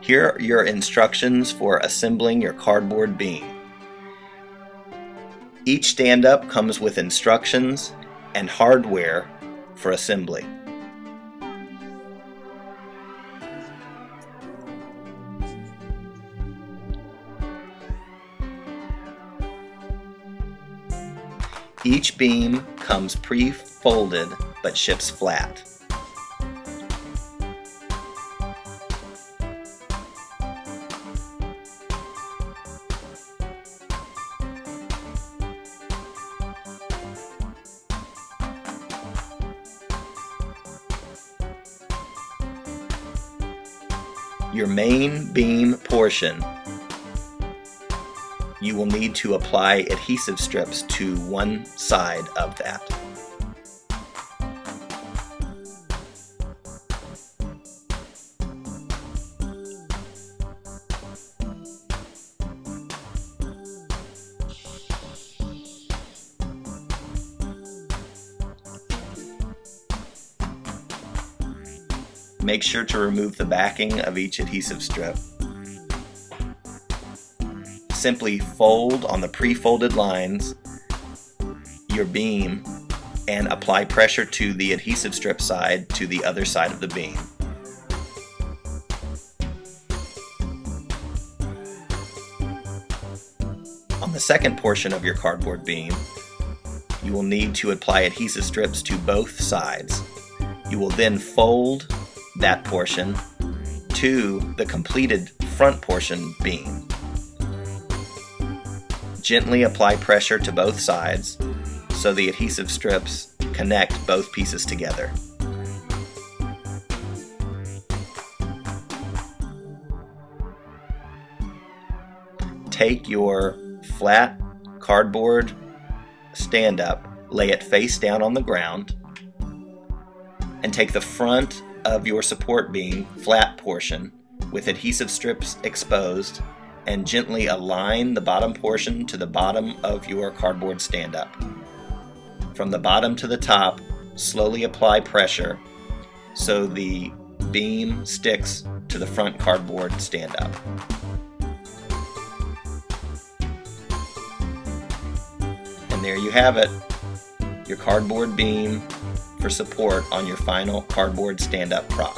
Here are your instructions for assembling your cardboard beam. Each stand-up comes with instructions and hardware for assembly. Each beam comes pre-folded but ships flat. Your main beam portion, you will need to apply adhesive strips to one side of that. Make sure to remove the backing of each adhesive strip. Simply fold on the pre-folded lines your beam and apply pressure to the adhesive strip side to the other side of the beam. On the second portion of your cardboard beam, you will need to apply adhesive strips to both sides. You will then fold that portion to the completed front portion beam. Gently apply pressure to both sides so the adhesive strips connect both pieces together. Take your flat cardboard stand-up, lay it face down on the ground, and take the front of your support beam, flat portion, with adhesive strips exposed, and gently align the bottom portion to the bottom of your cardboard stand-up. From the bottom to the top, slowly apply pressure so the beam sticks to the front cardboard stand-up. And there you have it, your cardboard beam for support on your final cardboard stand-up prop.